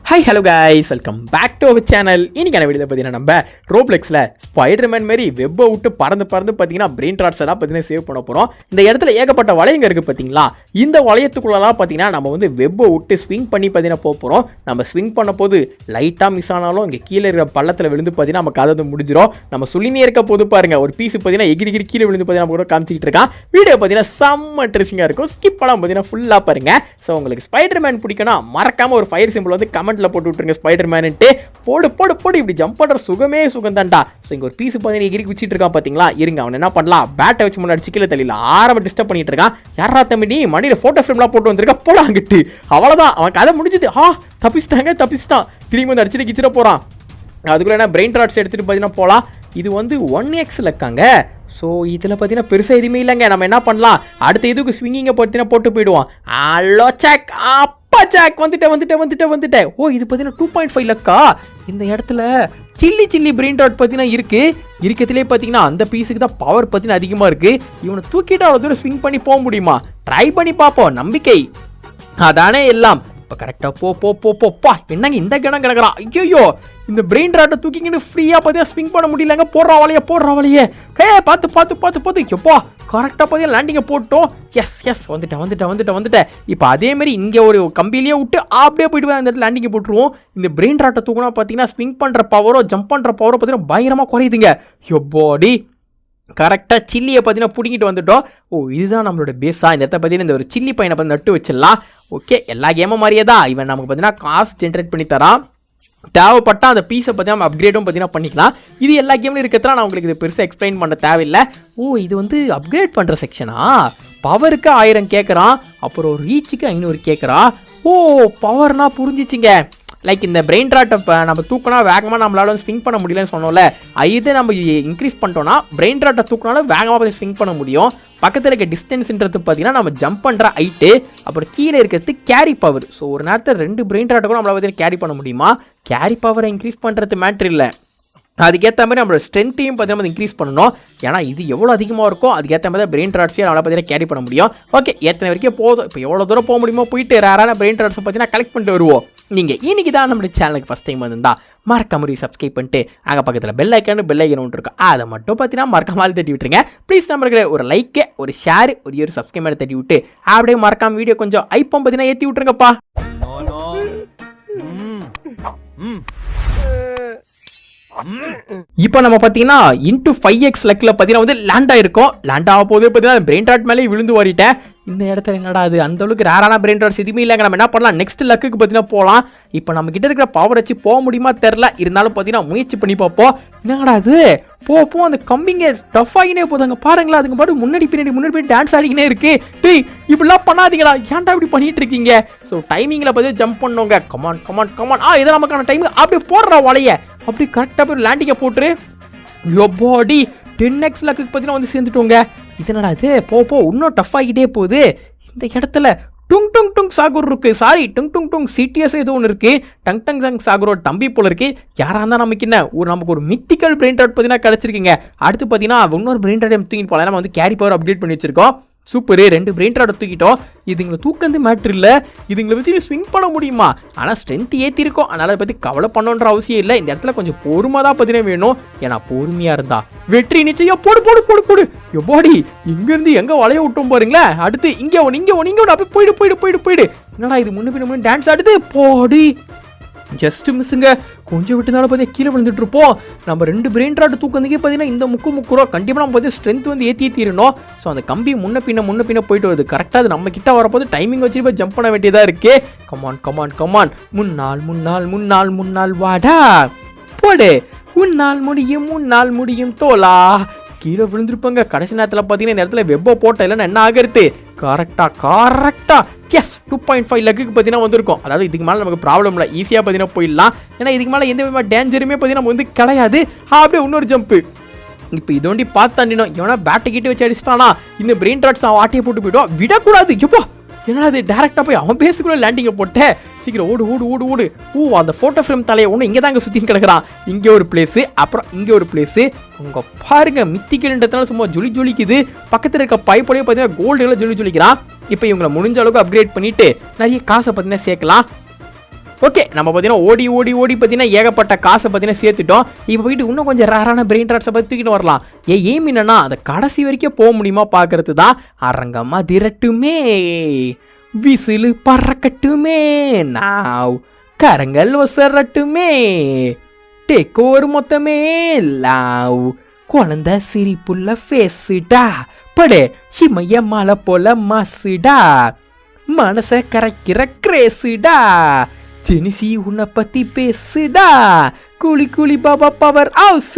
Hi hello guys, welcome back to our channel. இன்னைக்கான video பார்த்தீங்கன்னா நம்ம ரோப்ளெக்ஸில் ஸ்பைடர்மேன் மாதிரி வெப்பை விட்டு பறந்து பார்த்தீங்கன்னா பிரெயின் ராட்ஸ் எல்லாம் பார்த்தீங்கன்னா சேவ் பண்ண போகிறோம். இந்த இடத்துல ஏகப்பட்ட வளையங்க இருக்குது பார்த்தீங்களா. இந்த வளையத்துக்குள்ளலாம் பார்த்தீங்கன்னா நம்ம வந்து வெப்பை விட்டு ஸ்விங் பண்ணி பார்த்தீங்கன்னா போகிறோம். நம்ம ஸ்விங் பண்ண போது லைட்டாக மிஸ் ஆனாலும் இங்கே கீழே இருக்கிற பள்ளத்தில் விழுந்து பார்த்தீங்கன்னா நமக்கு அதை வந்து முடிஞ்சிடும். நம்ம சொல்லினே இருக்க போது பாருங்க, ஒரு பீஸ் பார்த்தீங்கன்னா எகிரி கீழே விழுந்து பார்த்தீங்கன்னா கூட காமிச்சிக்கிட்டு இருக்கான். வீடியோ பார்த்தீங்கன்னா செம்ம இன்ட்ரெஸ்டிங்காக இருக்கும். ஸ்கிப் பண்ணாமல் பார்த்தீங்கன்னா ஃபுல்லாக பாருங்க. ஸோ உங்களுக்கு ஸ்பைடர்மேன் பிடிக்கும்னா மறக்காமல் ஒரு ஃபயர் சிம்பிள் வந்து கமெண்ட்ல போட்டு விட்டுருங்க. ஸ்பைடர்மேன்ட்டு போடு போடு போடு இப்படி ஜம்ப் பண்ற சுகமே சுகந்தான்டா. ஸோ இங்க ஒரு பீஸ் பார்த்தீங்கன்னா எகிரி குச்சிட்டு இருக்கான் பார்த்தீங்களா. இருங்க, அவன் என்ன பண்ணலாம், பேட்டை வச்சு முன்னாடி சிக்கல தள்ளில ஆரம்ப டிஸ்டர்ப் பண்ணிட்டு இருக்கான். யாரா தம்பி நீ மணியில் ஃபோட்டோ ஃப்ரேம்லாம் போட்டு வந்திருக்கா, போட அங்கிட்டு. அவ்வளோதான், அவன் கதை முடிஞ்சுது. தப்பிச்சிட்டான். திரும்பி வந்து அடிச்சுட்டு கிச்சிட போறான். அதுக்குள்ள என்ன பிரெயின் ராட்ஸ் எடுத்துட்டு பார்த்தீங்கன்னா போகலாம். இது வந்து 1x இருக்காங்க. ஸோ இதில் பார்த்தீங்கன்னா பெருசாக எதுவுமே இல்லைங்க. நம்ம என்ன பண்ணலாம், அடுத்த இதுக்கு ஸ்விங்கிங்கை பார்த்தீங்கன்னா போட்டு போயிடுவோம். அல்லோ சாக் அப்பா சாக் வந்துட்டேன். ஓ, இது பார்த்தீங்கன்னா 2.5 லக்கா. இந்த இடத்துல சில்லி பிரெயின் ராட் பார்த்தீங்கன்னா இருக்கிறதுலே பார்த்தீங்கன்னா அந்த பீஸுக்கு தான் பவர் பார்த்தீங்கன்னா அதிகமாக இருக்குது. இவனை தூக்கிட்டு அவ்வளோ தூரம் ஸ்விங் பண்ணி போக முடியுமா? ட்ரை பண்ணி பார்ப்போம், நம்பிக்கை அதானே எல்லாம். இப்போ கரெக்டாக போப்பா. என்னங்க இந்த கிணம் கிடக்குறான். ஐயோ, இந்த பிரெயின் ராட்டை தூக்கிங்கன்னு ஃப்ரீயாக பார்த்தீங்கன்னா ஸ்விங் பண்ண முடியலங்க. போடுறா வலையே பார்த்து எப்போ கரெக்டாக பார்த்தீங்கன்னா லேண்டிங்கை போட்டோம். எஸ் வந்துட்டேன். இப்போ அதேமாரி இங்கே ஒரு கம்பியிலேயே விட்டு அப்படியே போயிட்டு அந்த இடத்துல லேண்டிங்கை போட்டுருவோம். இந்த பிரெயின் ராட்டை தூக்கினா பார்த்தீங்கன்னா ஸ்விங் பண்ணுற பவரோ ஜம்ப் பண்ணுற பவரோ பார்த்தீங்கன்னா பயங்கரமாக குறையுதுங்க. எப்போடி கரெக்டாக சில்லியை பார்த்தீங்கன்னா பிடிங்கிட்டு வந்துட்டோம். ஓ, இதுதான் நம்மளோட பேஸாக. இந்த இடத்த பார்த்தீங்கன்னா இந்த ஒரு சில்லி பையனை பார்த்து நட்டு வச்சிடலாம். ஓகே, எல்லா கேமும் மாதிரியே தான் இவன் நமக்கு பார்த்தீங்கன்னா காசு ஜென்ரேட் பண்ணி தரான். தேவைப்பட்டா அந்த பீஸை பற்றி நம்ம அப்கிரேடும் பார்த்தீங்கன்னா பண்ணிக்கலாம். இது எல்லா கேம்லையும் இருக்கிறதுலாம் நான் உங்களுக்கு இது பெருசாக எக்ஸ்பிளைன் பண்ண தேவையில்லை. ஓ, இது வந்து அப்கிரேட் பண்ணுற செக்ஷனா. பவருக்கு 1000 கேட்குறான், அப்புறம் ரீச்சுக்கு 500 கேட்குறான். ஓ, பவர்னா புரிஞ்சிச்சிங்க. லைக் இந்த பிரெயின் ராட்டை நம்ம தூக்கினா வேகமாக நம்மளால வந்து ஸ்விங் பண்ண முடியலன்னு சொன்னோம்ல, இதை நம்ம இன்க்ரீஸ் பண்ணிட்டோம்னா பிரெயின் ராட்டை தூக்கினாலும் வேகமாக ஸ்விங் பண்ண முடியும். பக்கத்தில் இருக்க டிஸ்டன்ஸ்ன்றது பார்த்தீங்கன்னா நம்ம ஜம்ப் பண்ணுற ஹைட்டு, அப்புறம் கீழே இருக்கிறது கேரி பவர். ஸோ ஒரு நேரத்தில் 2 பிரெயின் ராட்டை கூட நம்மளால் பார்த்தீங்கன்னா கேரி பண்ண முடியுமா? கேரி பவரை இன்க்ரீஸ் பண்ணுறது மேட்ரு இல்லை, அதுக்கேற்ற மாதிரி நம்மளோட ஸ்ட்ரென்த்தையும் பார்த்தீங்கன்னா இன்க்ரீஸ் பண்ணணும். ஏன்னா இது எவ்வளோ அதிகமாக இருக்கோ அதுக்கேற்ற மாதிரி பிரெயின் ராட்ஸையும் நம்மளால் பார்த்தீங்கன்னா கேரி பண்ண முடியும். ஓகே, ஏற்கனவே வரைக்கும் போதும். இப்போ எவ்வளோ தூரம் போக முடியுமோ போயிட்டு ரேரான பிரெயின் ராட்ஸை பார்த்தீங்கன்னா கலெக்ட் பண்ணிட்டு வருவோம். நீங்கள் இன்னைக்கு தான் நம்ம சேனலுக்கு ஃபஸ்ட் டைம் வந்திருந்தா மறக்காம சப்ஸ்கிரைப் பண்ணிட்டு அங்கே பக்கத்தில் பெல் ஐக்கானு ஒன்று இருக்கும், அதை மட்டும் பார்த்தீங்கன்னா மறக்காமல் தட்டி விட்டுருங்க. ப்ளீஸ் நம்மளுக்கு ஒரு லைக்கு, ஒரு ஷேர், ஒரு சப்ஸ்கிரைப் தட்டி விட்டு அப்படியே மறக்காம வீடியோ கொஞ்சம் ஐப்பம் பார்த்தீங்கன்னா ஏற்றி விட்டுருங்கப்பா. இப்போ நம்ம பார்த்தீங்கன்னா இன்ட்டு 5x லக்கில் பார்த்தீங்கன்னா வந்து லேண்ட் ஆகிருக்கோம். லேண்ட் ஆக போது பார்த்தீங்கன்னா பிரெயின் ராட் மேலே விழுந்து வாரிட்டேன். இந்த இடத்துல என்னடா அது அந்த அளவுக்கு ரேரான பிரெயின் ராட்ஸ் எதுவுமே இல்லைங்க. நம்ம என்ன பண்ணலாம், நெக்ஸ்ட் லக்குக்கு பார்த்தீங்கன்னா போகலாம். இப்போ நம்ம கிட்ட இருக்கிற பவர் வச்சு போக முடியுமா தெரில, இருந்தாலும் பார்த்தீங்கன்னா முயற்சி பண்ணி பார்ப்போம். என்னடா அது போ அந்த கம்பிங்க டஃப் ஆகினே போதாங்க பாருங்களா. அதுக்கு பாட்டு முன்னாடி டான்ஸ் ஆடிக்கினே இருக்கு. டேய், இப்படிலாம் பண்ணாதீங்கடா, ஏன்டா இப்படி பண்ணிட்டு இருக்கீங்க. ஸோ டைமிங்கில் பார்த்தீங்கன்னா ஜம்ப் பண்ணுங்க. கமான். இதை நமக்கான டைம். அப்படியே போடுற வலைய அப்படி கரெக்டாக போய் லேண்டிங்கை போட்டுரு. யோபாடி 10x லக்குக்கு பார்த்தீங்கன்னா வந்து சேர்ந்துட்டோங்க. இதனடா இது போ இன்னும் டஃப் ஆகிட்டே போகுது. இந்த இடத்துல டுங் சாகுர் இருக்கு. சாரி, டுங் சிடிஎஸ் ஏதோ ஒன்று இருக்கு. டங் சாகுரோட தம்பி போல இருக்கு. யாராக இருந்தால் நமக்கு ஒரு மித்திக்கல் பிரெயின் ராட் பார்த்தீங்கன்னா கிடச்சிருக்குங்க. அடுத்து பார்த்தீங்கன்னா இன்னொரு பிரெயின் ராட் தூக்கிட்டு போகலாம். நம்ம வந்து கேரி பவர் அப்டேட் பண்ணி வச்சிருக்கோம். சூப்பரு, 2 பிரெயின் ராட்டை தூக்கிட்டோம். இதுங்களை தூக்கந்து மேட்ரு இல்லை, இதுங்களை வச்சு ஸ்விங் பண்ண முடியுமா? ஆனால் ஸ்ட்ரென்த் ஏற்றிருக்கோம், அதனால் அதை பற்றி கவலை பண்ணணுன்ற அவசியம் இல்லை. இந்த இடத்துல கொஞ்சம் பொறுமை தான் பார்த்தீங்கன்னா வேணும். ஏன்னா பொறுமையாக இருந்தா வெற்றி நிச்சயம். போடு எப்பாடி இங்கேருந்து எங்கே வளைய விட்டோம் பாருங்களேன். அடுத்து இங்கே ஒன்று அப்படியே போயிடு. என்னடா இது முன்ன டான்ஸ் ஆடுது. போடி ஜஸ்ட் மிஸ்ஸுங்க. கொஞ்சம் விட்டுனாலும் பார்த்தீங்கன்னா கீழே விழுந்துட்டு இருப்போம். நம்ம 2 பிரெயின் ராட் தூக்கந்துக்கே பார்த்தீங்கன்னா இந்த முக்குறோம். கண்டிப்பாக நம்ம பார்த்தீங்கன்னா ஸ்ட்ரென்த் வந்து ஏற்றிடணும். ஸோ அந்த கம்பி முன்ன பின்ன போயிட்டு வருது. கரெக்டாக அது நம்ம கிட்ட வரப்போது டைமிங் வச்சு போய் ஜம்ப் பண்ண வேண்டியதாக இருக்கு. கமான் முன்னால் வாடா போடு. உன்னால் முடியும் தோலா. கீழே விழுந்துருப்பாங்க. கடைசி நேரத்தில் பார்த்தீங்கன்னா இந்த இடத்துல வெப்ப போட்ட இல்லைன்னா என்ன ஆகிறது. கரெக்டா எஸ் 2.5 லக்குக்கு பார்த்தீங்கன்னா வந்திருக்கும். அதாவது இதுக்கு மேலே நமக்கு ப்ராப்ளம் இல்லை, ஈஸியாக பார்த்தீங்கன்னா போயிடலாம். ஏன்னா இதுக்கு மேலே எந்த விதமான டேஞ்சருமே பார்த்தீங்கன்னா நம்ம வந்து கிடையாது. அப்படியே இன்னொரு ஜம்ப்பு. இப்போ இதோண்டி பார்த்தாண்டினோம். எவனா பேட்டை கிட்டே வச்சு அடிச்சிட்டானா இந்த பிரெயின் ராட்ஸ் அவன் ஆட்டையை போட்டு போயிடுவோம். விடக்கூடாது. எப்போ என்னடா அது டேரெக்டாக போய் அவன் பேசுக்குள்ள லேண்டிங்கை போட்டேன். சீக்கிரம் ஓடு. ஓ, அந்த ஃபோட்டோ ஃப்ரேம் தலையை ஒன்று இங்கே தாங்க சுற்றின்னு கிடக்குறான். இங்கே ஒரு பிளேஸு, அப்புறம் இங்கே ஒரு பிளேஸு. உங்க பாருங்க மித்திக்கல்ன்றதுனால சும்மா ஜொலிக்குது. பக்கத்தில் இருக்க பைப்போடையே பார்த்தீங்கன்னா கோல்டுகளை ஜொலிக்கிறான். இப்போ இவங்களை முடிஞ்ச அளவுக்கு அப்கிரேட் பண்ணிட்டு நிறைய காசை பார்த்தீங்கன்னா சேர்க்கலாம். ஓகே நம்ம பார்த்தீங்கன்னா ஓடி ஓடி ஓடி பார்த்தீங்கன்னா ஏகப்பட்ட காசை பார்த்தீங்கன்னா சேர்த்துட்டோம். இப்போ போயிட்டு இன்னும் கொஞ்சம் ரேரான பிரெயின் ராட்ஸை பற்றி தூக்கிட்டு வரலாம். எய்ம் என்னன்னா அந்த கடைசி வரைக்கும் போக முடியுமா பார்க்கறது தான். அரங்கமா திரட்டுமே, விசிலு பறக்கட்டுமே, நாவ் கரங்கள் ஒசரட்டுமே, டேக் ஓவர் மொத்தமே லாவ், குழந்தை சிரிப்புள்ள ஃபேஸுடா, படு ஹிமய மலை போல மாசுடா, மனச கரைக்கிற கிரேசுடா, ஜெனிசி உன்னை பத்தி பேசுடா, கூலி கூலி பாபா பவர் ஹவுஸ்,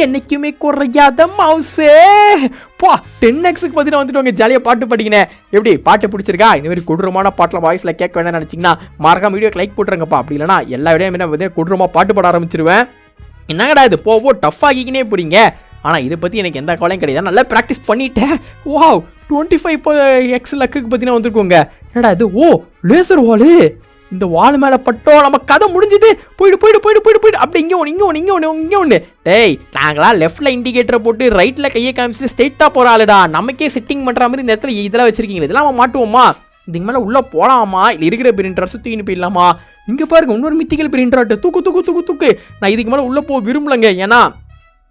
என்னைக்குமே குறையாத மவுசு. பா 10xக்கு பார்த்தீங்கன்னா வந்துட்டு ஜாலியாக பாட்டு படிக்கினேன். எப்படி பாட்டு பிடிச்சிருக்கா? இந்த மாதிரி கொடூரமான பாட்டில் வாய்ஸில் கேட்க வேணும்னு நினச்சிங்கன்னா மறக்காம வீடியோக்கு லைக் போட்டுருங்கப்பா. அப்படி இல்லைனா எல்லா வீடியோ என்ன பார்த்தீங்கன்னா கொடூரமாக பாட்டு பாட ஆரம்பிச்சிருவேன். என்னங்கடா இது போவோ டஃப் ஆகிக்கினே போறீங்க. ஆனால் இதை பற்றி எனக்கு எந்த கவலையும் கிடையாது, நல்லா ப்ராக்டிஸ் பண்ணிட்டேன். வாவ் 25x லக்குக்கு பார்த்தீங்கன்னா வந்துருக்கோங்க. என்னடா இது? ஓ லேசர் வாலு. இந்த வால் மேலே பட்டோம் நம்ம கதை முடிஞ்சுது. போயிடு போயிடு போயிடு போயிடு போயிடு. அப்படி இங்கே ஒன்று இங்கே ஒன்று இங்கே ஒன்று இங்கே ஒன்று. டேய் நாங்களா லெஃப்ட்டில் இண்டிகேட்டரை போட்டு ரைட்டில் கையை காமிச்சிட்டு ஸ்ட்ரெயிட்டாக போகிற ஆளுடா. நமக்கே செட்டிங் பண்ணுற மாதிரி இந்த இடத்துல இதெல்லாம் வச்சிருக்கீங்களா? இதெல்லாம் நம்ம மாட்டுவோமா? இதுக்கு மேலே உள்ளே போகலாமா இல்லை இருக்கிற பிரிண்டர் தூக்கின்னு போயிடலாமா? இங்கே பாருங்க இன்னொரு மித்திக்கல் பிரிண்டர். தூக்கு தூக்கு தூக்கு தூக்கு. நான் இதுக்கு மேலே உள்ளே போக விரும்பலைங்க. ஏன்னா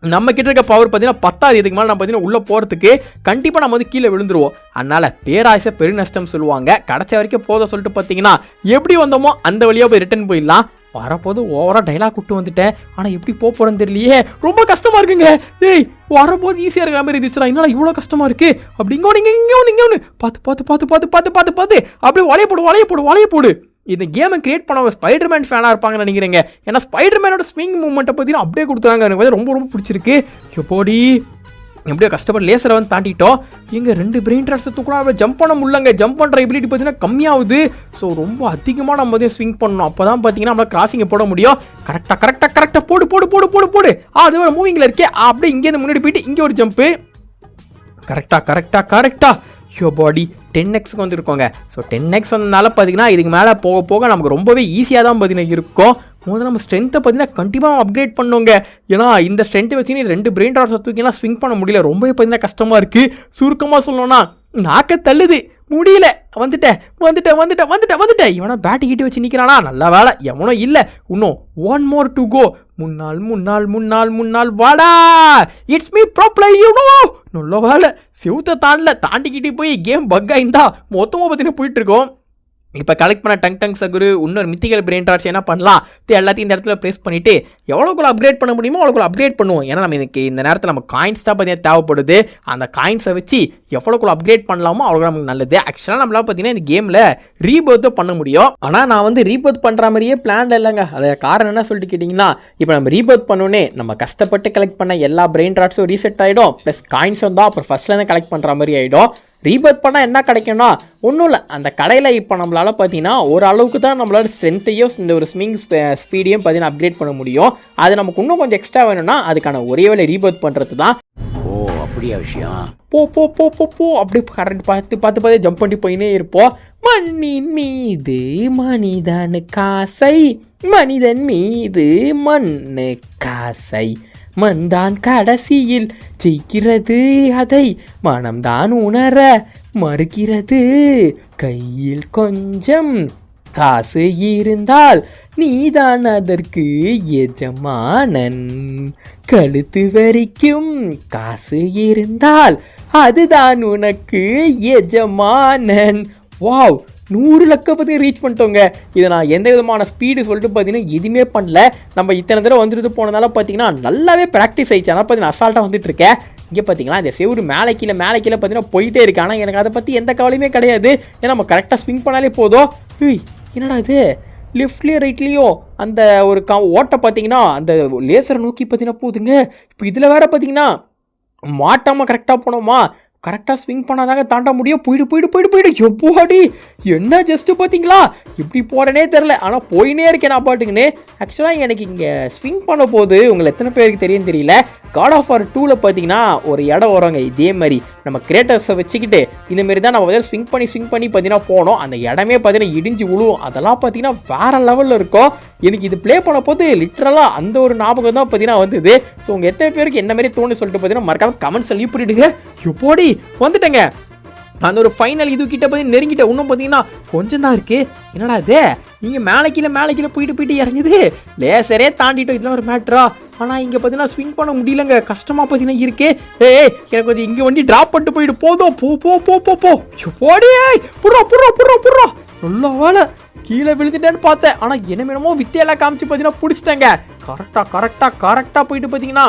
நம்ம கிட்ட இருக்க பவர் பார்த்தீங்கன்னா பத்தாது. இதுக்கு மேலே நம்ம பார்த்தீங்கன்னா உள்ளே போகிறதுக்கு கண்டிப்பாக நம்ம வந்து கீழே விழுந்துருவோம். அதனால் பேராசை பெருநஷ்டம் சொல்லுவாங்க. கடைசி வரைக்கும் போத சொல்லிட்டு பார்த்தீங்கன்னா எப்படி வந்தோமோ அந்த வழியாக போய் ரிட்டர்ன் போயிடலாம். வரப்போது ஓவராக டைலாக் விட்டு வந்துட்டேன். ஆனால் எப்படி போகிறேன்னு தெரியலையே, ரொம்ப கஷ்டமாக இருக்குங்க. ஏய் வரப்போது ஈஸியாக இருக்கிற மாதிரி இருந்துச்சுடா, என்னடா இவ்வளோ கஷ்டமாக இருக்குது? அப்படி இங்கே ஒன்று இங்கே ஒன்று இங்கே ஒன்று பார்த்து பார்த்து பார்த்து பார்த்து பார்த்து பார்த்து பார்த்து அப்படியே வளைய போடு வளைய போடு வளைய போடு. இந்த கேமை கிரியேட் பண்ணவங்க ஸ்பைடர்மேன் ஃபேனாக இருப்பாங்கன்னு நினைக்கிறேங்க. ஏன்னா ஸ்பைடர்மேனோட ஸ்விங் மூவ்மெண்ட்டை பார்த்தீங்கன்னா அப்படியே கொடுத்தாங்க. எனக்கு வந்து ரொம்ப ரொம்ப பிடிச்சிருக்கு. எப்போடி எப்படியோ கஷ்டப்பட்டு லேசரை வந்து தாண்டிட்டோம். இங்கே 2 பிரெயின் ட்ராட்ஸை தூக்கணும். ஜம்ப் பண்ண முடியலங்க. ஜம்ப் பண்ணுற எபிலிட்டி பார்த்தீங்கன்னா கம்மியாகுது. ஸோ ரொம்ப அதிகமாக நம்ம வந்து ஸ்விங் பண்ணணும். அப்போ தான் பார்த்தீங்கன்னா நம்மளால் கிராசிங்கை போட முடியும். கரெக்டாக போடு போடு போடு போடு போடு. அது ஒரு மூவிங்கில் இருக்கே. அப்படியே இங்கேருந்து முன்னாடி போயிட்டு இங்கே ஒரு ஜம்ப்பு. கரெக்டாக யோ பாடி 10xக்கு வந்துருக்கோங்க. ஸோ 10x வந்ததுனால பார்த்தீங்கன்னா இதுக்கு மேலே போக போக நமக்கு ரொம்பவே ஈஸியாக தான் பார்த்தீங்கன்னா இருக்கும். முதல்ல நம்ம ஸ்ட்ரென்த்தை பார்த்தீங்கன்னா கண்டிப்பாக அப்கிரேட் பண்ணுவோங்க. ஏன்னா இந்த ஸ்ட்ரென்த்தை வச்சு 2 பிரெயின் ட்ராட்ஸை தூக்கினா ஸ்விங் பண்ண முடியல. ரொம்பவே பார்த்தீங்கன்னா கஷ்டமாக இருக்குது. சுருக்கமாக சொல்லணும்னா நாக்க தள்ளுது. முடியல. வந்துட்டேன். இவனா பேட்டு கீட்டி வச்சு நிற்கிறானா? நல்ல வேலை எவனோ இல்லை. இன்னும் 1 more to go. முன்னாள் வாடா. It's me bro player. நல்ல வேலை செவுத்த தாண்டிக்கிட்டு போய் கேம் பக் ஆயிருந்தா மொத்தமாக பார்த்தீங்கன்னா போயிட்டு இருக்கோம். இப்போ கலெக்ட் பண்ண டங் சகுரு இன்னொரு மித்திக்கல் பிரெயின் ட்ராட்ஸ் என்ன பண்ணலாம்? எல்லாத்தையும் இந்த இடத்துல ப்ளேஸ் பண்ணிவிட்டு எவ்வளோக்குள்ள அப்கிரேட் பண்ண முடியுமோ அவ்வளோக்குள்ள அப்கிரேட் பண்ணுவோம். ஏன்னா நம்ம இந்த நேரத்தில் நம்ம காயின்ஸ் தான் பார்த்தீங்கன்னா தேவைப்படுது. அந்த காயின்ஸை வச்சு எவ்வளோக்குள்ள அப்கிரேட் பண்ணலாமோ அவ்வளோ நமக்கு நல்லது. ஆக்சுவலாக நம்மளால் பார்த்தீங்கன்னா இந்த கேமில் ரீபர்த்தை பண்ண முடியும். ஆனால் நான் வந்து ரீபர்த் பண்ணுற மாதிரியே பிளான் இல்லைங்க. அதை காரணம் என்ன சொல்லிட்டு கேட்டிங்கன்னா, இப்போ நம்ம ரீபர்த் பண்ணோன்னே நம்ம கஷ்டப்பட்டு கலெக்ட் பண்ண எல்லா பிரெயின் ட்ராட்ஸும் ரீசெட் ஆகிடும். ப்ளஸ் காயின்ஸ் வந்தால் அப்புறம் ஃபஸ்ட்லேருந்து கலெக்ட் பண்ணுற மாதிரி ஆகிடும். ரீபர்த் பண்ணால் என்ன கிடைக்கும்னா ஒன்றும் இல்லை. அந்த கடையில் இப்போ நம்மளால் பார்த்தீங்கன்னா ஓரளவுக்கு தான் நம்மளால ஸ்ட்ரென்த்தையும் இந்த ஒரு ஸ்விங் ஸ்பீடையும் பார்த்தீங்கன்னா அப்கிரேட் பண்ண முடியும். அது நமக்கு இன்னும் கொஞ்சம் எக்ஸ்ட்ரா வேணும்னா அதுக்கான ஒரே வேலை ரீபர்த் பண்ணுறது தான். ஓ அப்படியா விஷயம்? போ அப்படியே கரெக்ட் பார்த்து ஜம்ப் பண்ணி போயினே இருப்போம். மண்ணின் மீது மனிதனு காசை, மனிதன் மீது மண்ணு காசை, மண்தான் கடைசியில் ஜெயிக்கிறது, அதை மனம்தான் உணர மறுக்கிறது. கையில் கொஞ்சம் காசு இருந்தால் நீதான் அதற்கு எஜமானன். கழுத்து வரைக்கும் காசு இருந்தால் அதுதான் உனக்கு எஜமானன். வாவ் 100 லக்க பார்த்தீங்கன்னா ரீச் பண்ணிட்டோங்க. இதை நான் எந்த விதமான ஸ்பீடு சொல்லிட்டு பார்த்தீங்கன்னா எதுவுமே பண்ணல. நம்ம இத்தனை தடவை வந்துட்டு போனதால பார்த்தீங்கன்னா நல்லாவே ப்ராக்டிஸ் ஆயிடுச்சு. ஆனால் பார்த்தீங்கன்னா அசால்ட்டாக வந்துட்டு இருக்கேன். இங்கே பார்த்தீங்கன்னா இந்த செவரு மேலே கீழே பார்த்தீங்கன்னா போயிட்டே இருக்கு. ஆனால் எனக்கு அதை பற்றி எந்த கவலையுமே கிடையாது. ஏன்னா நம்ம கரெக்டாக ஸ்விங் பண்ணாலே போதும். என்னடா இது லெஃப்ட்லேயும் ரைட்லேயும் அந்த ஒரு ஓட்டை பார்த்தீங்கன்னா அந்த லேசரை நோக்கி பார்த்தீங்கன்னா போகுதுங்க. இப்போ இதில் வேறு பார்த்தீங்கன்னா மாட்டாமல் கரெக்டாக போனோமா, கரெக்டாக ஸ்விங் பண்ணாதாங்க தாண்ட முடியும். போயிடு எப்போடி என்ன ஜஸ்ட்டு பார்த்தீங்களா எப்படி போகிறேனே தெரில. ஆனால் போயினே இருக்கேன் நான் பாட்டுக்குன்னு. ஆக்சுவலாக எனக்கு இங்கே ஸ்விங் பண்ண போது உங்களை எத்தனை பேருக்கு தெரியும் தெரியல. காட் ஆஃப் வார் 2ல் பார்த்தீங்கன்னா ஒரு இடம் வருவாங்க இதே மாதிரி. நம்ம கிரேட்டர்ஸை வச்சுக்கிட்டு இந்தமாரி தான் நம்ம வந்து ஸ்விங் பண்ணி பார்த்தீங்கன்னா போனோம். அந்த இடமே பார்த்தீங்கன்னா இடிஞ்சு விழுவும். அதெல்லாம் பார்த்தீங்கன்னா வேறு லெவலில் இருக்கும். எனக்கு இது ப்ளே பண்ண போது லிட்ரலாக அந்த ஒரு ஞாபகம் தான் பார்த்தீங்கன்னா வந்தது. ஸோ உங்கள் எத்தனை பேருக்கு என்ன மாதிரி தோணு சொல்லிட்டு பார்த்தீங்கன்னா மறக்காம கமெண்ட்ஸ் லீவ் பண்ணிவிடுங்க. எப்போடி வந்துட்டேங்க. அந்த ஒரு ஃபைனல் இது கிட்ட போய் நெருங்கிட்ட. இன்னும் பார்த்தீங்கன்னா கொஞ்சம் தான் இருக்கு. என்னடா இது நீங்கள் மேலே கீழே போயிட்டு இறங்குது. லேசரே தாண்டிட்டோம். இதெல்லாம் ஒரு மேட்ரா? ஆனால் இங்கே பார்த்தீங்கன்னா ஸ்விங் பண்ண முடியலங்க. கஷ்டமாக பார்த்தீங்கன்னா இருக்கு. ஏய் எனக்கு வந்து இங்கே வண்டி ட்ராப் பண்ணிட்டு போயிட்டு போதும். போ போடி. புடுறா நல்ல வேலை கீழே விழுந்துட்டேன்னு பார்த்தேன். ஆனால் என்னமோ வித்தியெல்லாம் காமிச்சு பார்த்தீங்கன்னா பிடிச்சிட்டேங்க. கரெக்டாக போயிட்டு பார்த்தீங்கன்னா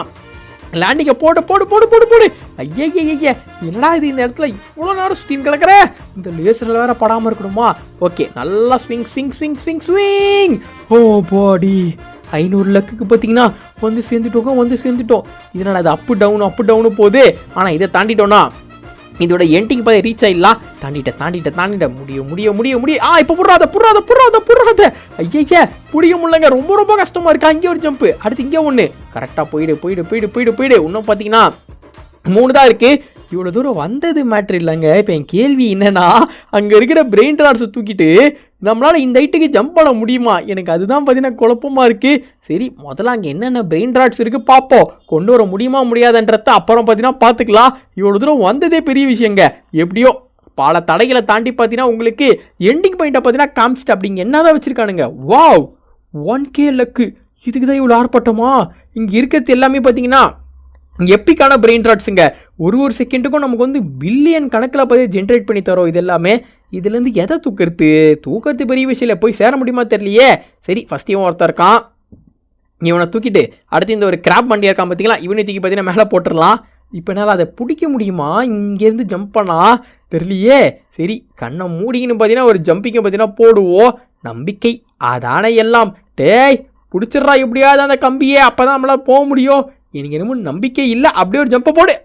லேண்டிங்கை போடு. ஐயா என்னடா இது இந்த இடத்துல இவ்வளோ நேரம் சுற்றின்னு கிடக்குற? இந்த லேசரில் வேற படாமல் இருக்கணுமா? ஓகே நல்லா ஸ்விங். ஓ பாடி 500 லக்குக்கு பார்த்தீங்கன்னா வந்து சேர்ந்துட்டோம். இதனால் அது அப்பு டவுனு போகுது. ஆனால் இதை தாண்டிட்டோன்னா இதோட எண்டிங் பார்த்து ரீச் ஆயிடலாம். தாண்டிட்ட முடியும். இப்போ புடுறாத. ஐயா பிடிக்க முடியலங்க. ரொம்ப கஷ்டமா இருக்கு. அங்கே ஒரு ஜம்ப், அடுத்து இங்கே ஒன்று. கரெக்டாக போயிடு. இன்னும் பார்த்தீங்கன்னா 3 தான் இருக்கு. இவ்வளோ தூரம் வந்தது மேட்ரு இல்லைங்க. இப்போ என் கேள்வி என்னன்னா, அங்கே இருக்கிற பிரெயின் ட்ராட்ஸை தூக்கிட்டு நம்மளால் இந்த ஹைட்டுக்கு ஜம்ப் பண்ண முடியுமா? எனக்கு அதுதான் பார்த்தீங்கன்னா குழப்பமாக இருக்குது. சரி முதல்ல அங்கே என்னென்ன பிரெயின் ட்ராட்ஸ் இருக்குது பார்ப்போம். கொண்டு வர முடியுமான்றத அப்புறம் பார்த்தீங்கன்னா பார்த்துக்கலாம். இவ்வளோ தூரம் வந்ததே பெரிய விஷயங்க. எப்படியோ பல தடைகளை தாண்டி பார்த்தீங்கன்னா உங்களுக்கு எண்டிங் பாயிண்ட்டை பார்த்தீங்கன்னா காமிச்சிட்டு அப்படிங்க என்னதான் வச்சுருக்கானுங்க. Wow 1K luck. இதுக்கு தான் இவ்வளோ ஆர்ப்பாட்டமா? இங்கே இருக்கிறது எல்லாமே பார்த்தீங்கன்னா எப்பிக்கான பிரெயின் ட்ராட்ஸுங்க. ஒரு செகண்டுக்கும் நமக்கு வந்து பில்லியன் கணக்கில் பார்த்து ஜென்ரேட் பண்ணி தரோம். இது எல்லாமே இதுலேருந்து எதை தூக்கிறது பெரிய விஷயம் இல்லை. போய் சேர முடியுமா தெரியலையே. சரி ஃபஸ்ட் இவன் ஒருத்தர் இருக்கான். இவனை தூக்கிட்டு அடுத்து இந்த ஒரு கிராப் வண்டியாக இருக்கான் பார்த்தீங்களா, இவனை தூக்கி பார்த்தீங்கன்னா மேலே போட்டுடலாம். இப்போ என்னால் அதை பிடிக்க முடியுமா? இங்கேருந்து ஜம்ப் பண்ணா தெரியலையே. சரி கண்ணை மூடிக்கின்னு பார்த்தீங்கன்னா ஒரு ஜம்பிங்கை பார்த்தீங்கன்னா போடுவோம். நம்பிக்கை அதானே எல்லாம். டேய் பிடிச்சிட்றா எப்படியாவது அந்த கம்பியே, அப்போ தான் நம்மளால் போக முடியும். எனக்கு என்னமோ நம்பிக்கை இல்லை. அப்படியே ஒரு ஜம்பை போடு.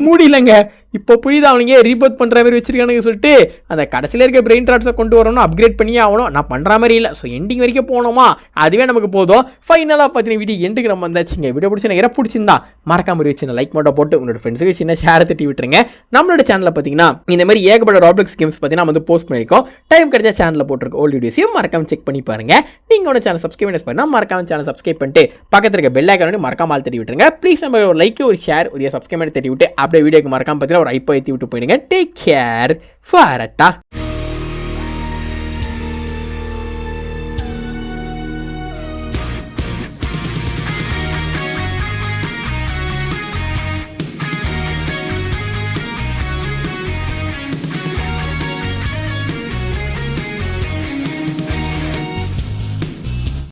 முடியலங்க. இப்போ புரியுது அவனுங்க ரீபர்த் பண்ணுற மாதிரி வச்சிருக்கானுங்க சொல்லிட்டு அந்த கடைசியில் இருக்க பிரெயின் ட்ராட்ஸை கொண்டு வரணும், அப்கிரேட் பண்ணியே ஆகணும். நான் பண்ணுற மாதிரி இல்லை. ஸோ எண்டிங் வரைக்கும் போனோமா அதுவே நமக்கு போதும். ஃபைனலாக பார்த்தீங்கன்னா வீடியோ எண்டுக்கு நம்ம வந்தாச்சுங்க. வீடியோ பிடிச்சி பிடிச்சிருந்தா மறக்காம ஒரு சின்ன லைக் மட்டும் போட்டு உங்களோட ஃப்ரெண்ட்ஸுக்கு சின்ன ஷேர் தட்டி விட்டுருங்க. நம்மளோட சேனலில் பார்த்தீங்கன்னா இந்த மாதிரி ஏகப்பட்ட ராப்ளெக்ஸ் கேம்ஸ் பார்த்தீங்கன்னா வந்து போஸ்ட் பண்ணியிருக்கோம். டைம் கிடைச்சா சேனலில் போட்டிருக்க ஓல்டு வீடியோஸையும் மறக்காம செக் பண்ணி பாருங்க. நீங்கள் உங்களோட சேனல் சப்ஸ்கிரைப் பண்ணால் மறக்காம சேனல் சப்ஸ்கிரைப் பண்ணிட்டு பக்கத்தில் இருக்க பெல் ஐக்கானை மறக்காம ஆள் தட்டி விட்டுருங்க. ப்ளீஸ் நம்ம ஒரு லைக், ஒரு ஷேர், ஒரு சப்ஸ்கிரைப் பண்ணி தட்டி விட்டு அப்படியே வீடியோக்கு மறக்காம பார்த்தீங்கன்னா ஒரு ஐப்பை ஏற்றி விட்டு போயிடுங்க. Take care ஃபாரட்டா.